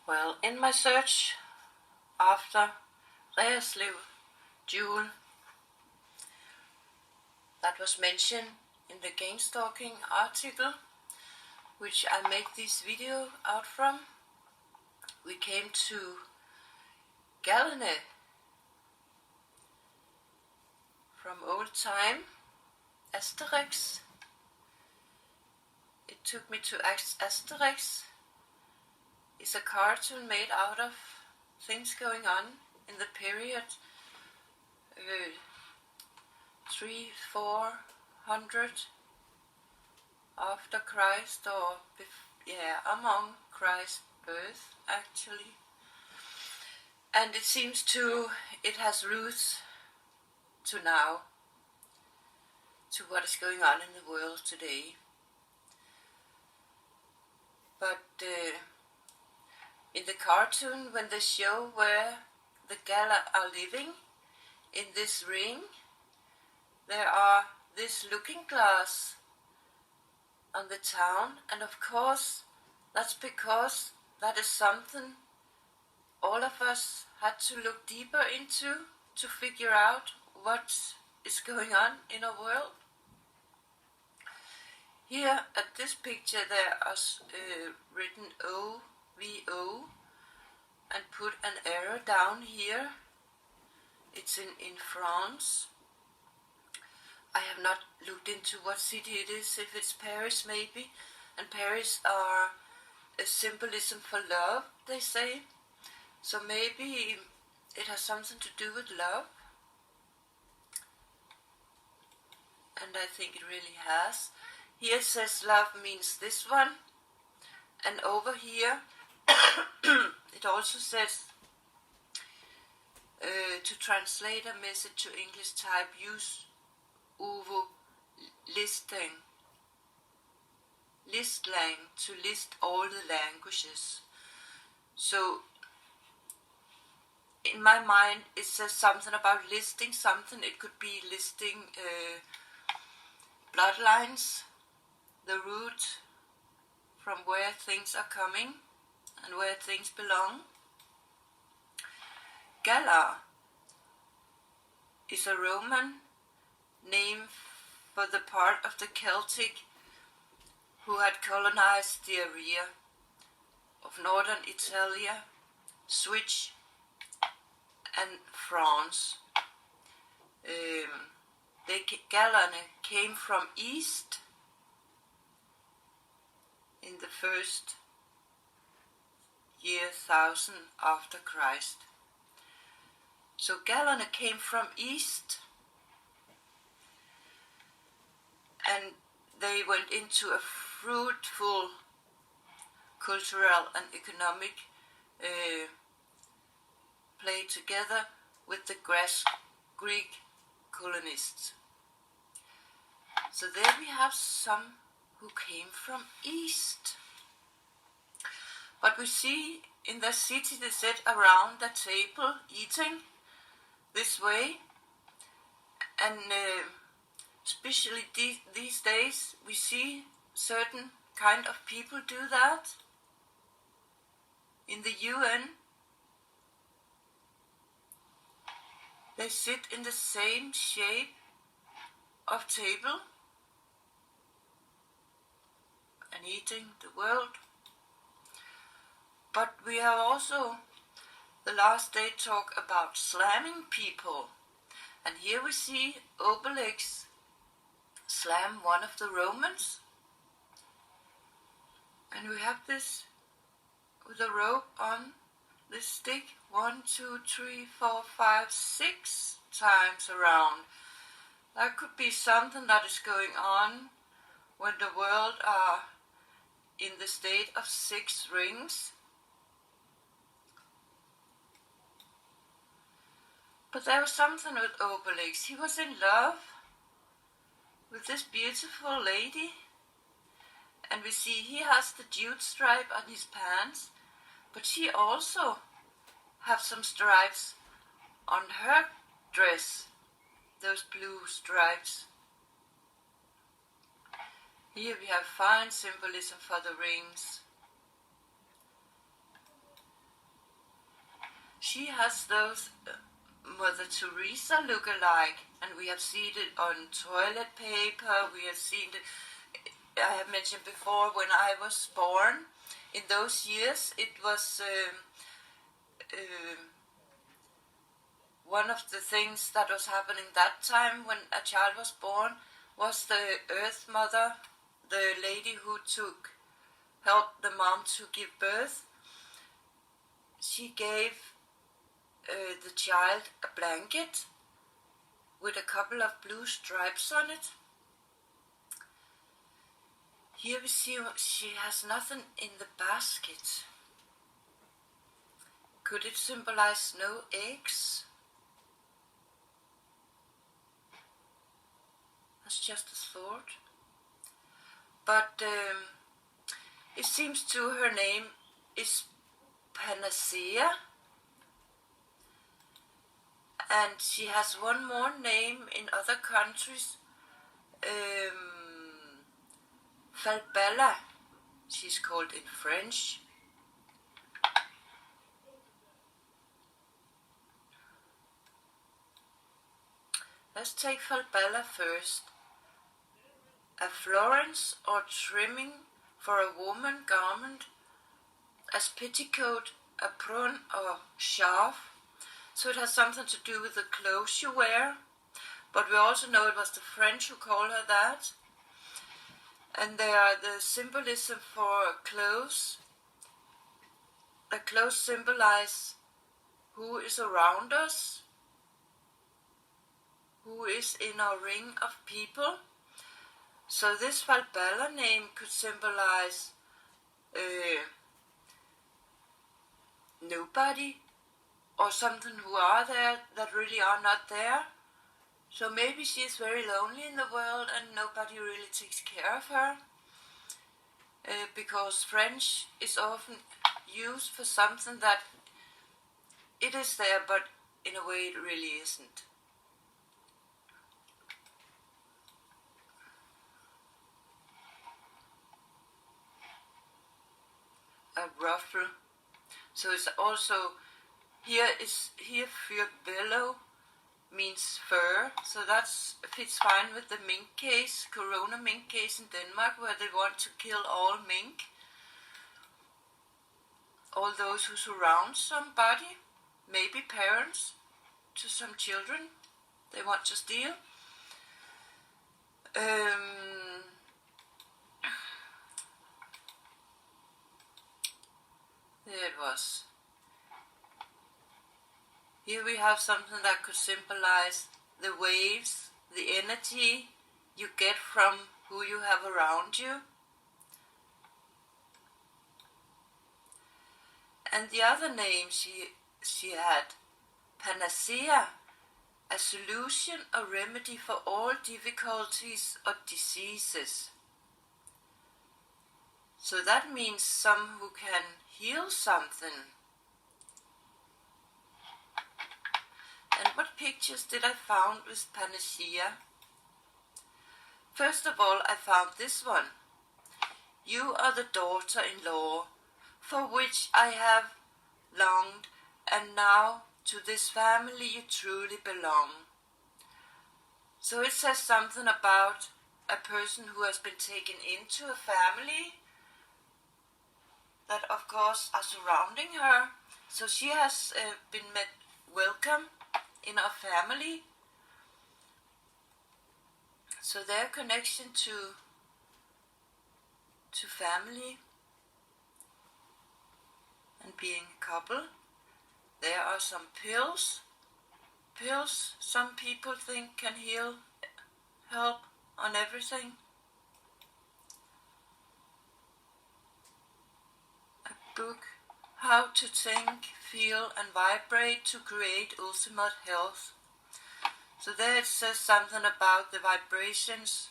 Well, in my search after Reerslev jewel that was mentioned in the game stalking article, which I make this video out from, we came to Galene from old time, Asterix. It took me to Asterix. It's a cartoon made out of things going on in the period 300-400 after Christ, or among Christ's birth actually. And it seems it has roots to now, to what is going on in the world today. But in the cartoon, when they show where the Galler are living in this ring, there are this looking glass on the town, and of course that's because that is something all of us had to look deeper into to figure out what is going on in our world. Here at this picture there is written OVO and put an arrow down here. It's in France. I have not looked into what city it is, if it's Paris maybe, and Paris are a symbolism for love, they say, so maybe it has something to do with love, and I think it really has. Here it says love means this one, and over here it also says to translate a message to English type, use UVO listlang to list all the languages. So in my mind it says something about listing something. It could be listing bloodlines, the root from where things are coming and where things belong. Galar is a Roman name for the part of the Celtic who had colonized the area of northern Italy, Switch and France. The Galane came from east in the first year 1000 after Christ. So Galane came from east, and they went into a fruitful cultural and economic play together with the Greek colonists. So there we have some who came from east. But we see in the city they sit around the table eating this way, and especially these days we see certain kind of people do that. In the UN they sit in the same shape of table and eating the world. But we have also the last day talk about slamming people, and here we see Obelix slam one of the Romans, and we have this with a rope on this stick 1, 2, 3, 4, 5, 6 times around. That could be something that is going on when the world are in the state of 6 rings. But there was something with Obelix. He was in love with this beautiful lady, and we see he has the jute stripe on his pants, but she also have some stripes on her dress, those blue stripes. Here we have fine symbolism for the rings. she has those Mother Teresa look-alike, and we have seen it on toilet paper. We have seen it, I have mentioned before, when I was born. In those years, it was one of the things that was happening that time when a child was born was the Earth Mother, the lady who helped the mom to give birth. She gave the child a blanket with a couple of blue stripes on it. Here we see she has nothing in the basket. Could it symbolize no eggs? That's just a thought. But it seems to her name is Panacea. And she has one more name in other countries. Falbala, she's called in French. Let's take Falbala first. A florence or trimming for a woman garment, as petticoat, apron or scarf. So it has something to do with the clothes you wear. But we also know it was the French who called her that. And they are the symbolism for clothes. The clothes symbolize who is around us, who is in our ring of people. So this Falbala name could symbolize nobody, or something who are there that really are not there. So maybe she is very lonely in the world and nobody really takes care of her. Because French is often used for something that it is there, but in a way it really isn't. A ruffle. So it's also here furbello means fur, so that fits fine with the mink case, corona mink case in Denmark, where they want to kill all mink, all those who surround somebody, maybe parents to some children they want to steal. There it was. Here we have something that could symbolize the waves, the energy you get from who you have around you. And the other name she had, Panacea, a solution or remedy for all difficulties or diseases. So that means some who can heal something. And what pictures did I found with Panacea? First of all, I found this one. You are the daughter-in-law, for which I have longed, and now to this family you truly belong. So it says something about a person who has been taken into a family that of course are surrounding her. So she has been welcome in our family. So their connection to family and being a couple. There are some pills. Pills some people think can help on everything. A book, How to Think, Feel and Vibrate to Create Ultimate Health. So there it says something about the vibrations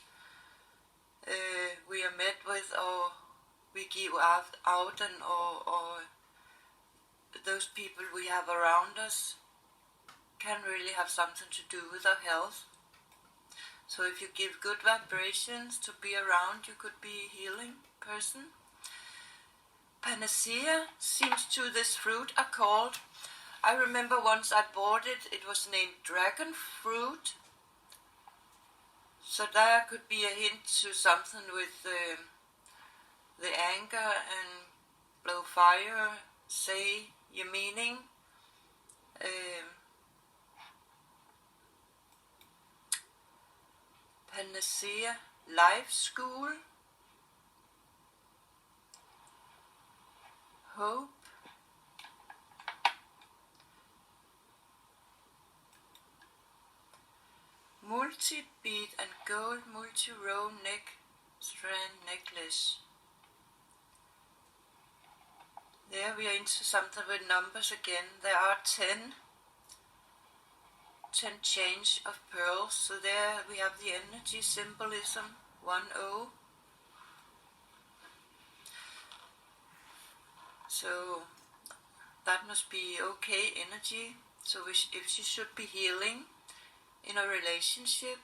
we are met with, or we give out and or those people we have around us can really have something to do with our health. So if you give good vibrations to be around, you could be a healing person. Panacea seems to this fruit are called I remember once I bought it, it was named Dragon Fruit. So there could be a hint to something with the anger and blow fire, say your meaning. Panacea Life School. Hope. Multi-bead and gold multi-row neck strand necklace. There we are into something with numbers again. There are 10 chains of pearls. So there we have the energy symbolism, 1-0. So that must be okay energy. So if she should be healing in a relationship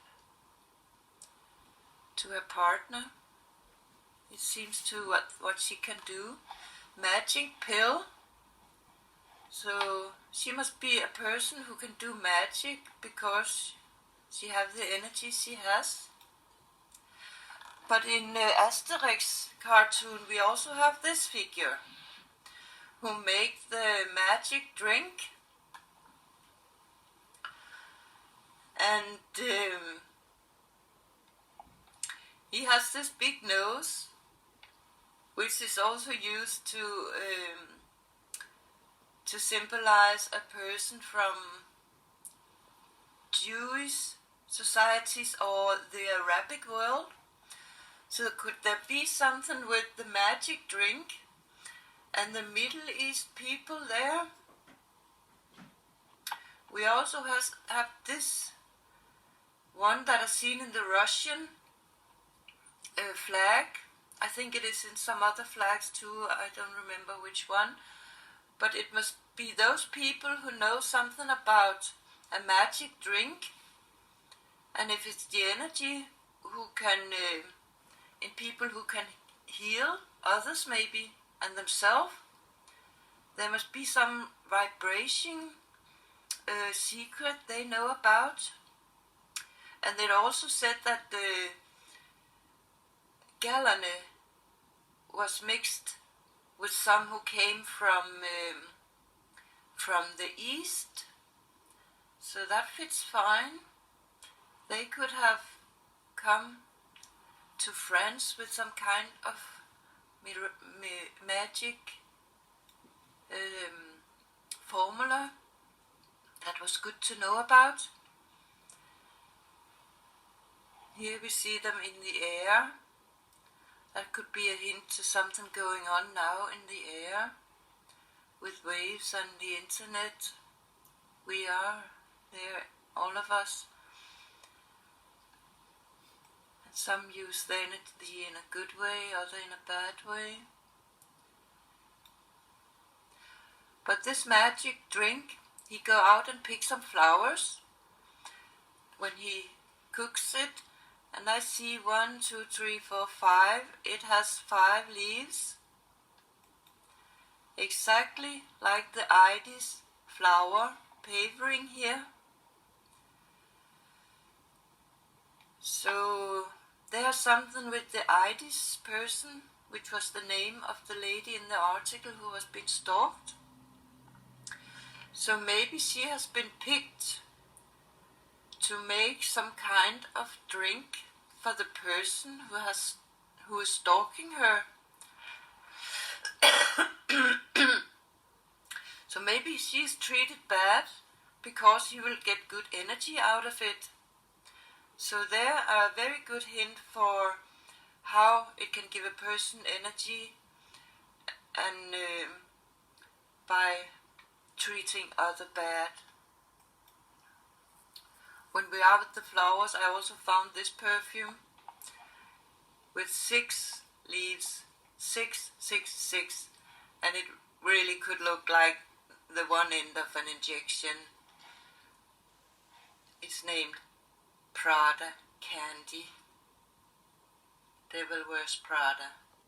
to her partner, it seems to what she can do. Magic pill. So she must be a person who can do magic because she has the energy she has. But in Asterix cartoon we also have this figure who make the magic drink, and he has this big nose, which is also used to symbolize a person from Jewish societies or the Arabic world. So could there be something with the magic drink and the Middle East people there? We also have this one that is seen in the Russian flag. I think it is in some other flags too, I don't remember which one. But it must be those people who know something about a magic drink. And if it's the energy who can, in people who can heal others maybe, and themselves, there must be some vibration secret they know about. And it also said that the Galane was mixed with some who came from the east, so that fits fine. They could have come to France with some kind of magic formula that was good to know about. Here we see them in the air. That could be a hint to something going on now in the air with waves and the internet. We are there, all of us. And some use the energy in a good way, other in a bad way. But this magic drink, he go out and pick some flowers when he cooks it. And I see 1, 2, 3, 4, 5. It has 5 leaves. Exactly like the Iris flower pavering here. So there's something with the Iris person, which was the name of the lady in the article who was being stalked. So maybe she has been picked to make some kind of drink for the person who is stalking her. So maybe she is treated bad because you will get good energy out of it. So there are a very good hint for how it can give a person energy, and by treating other bad. When we are with the flowers, I also found this perfume with 6 leaves, 6, 6, 6, and it really could look like the one end of an injection. It's named Prada Candy. Devil Wears Prada.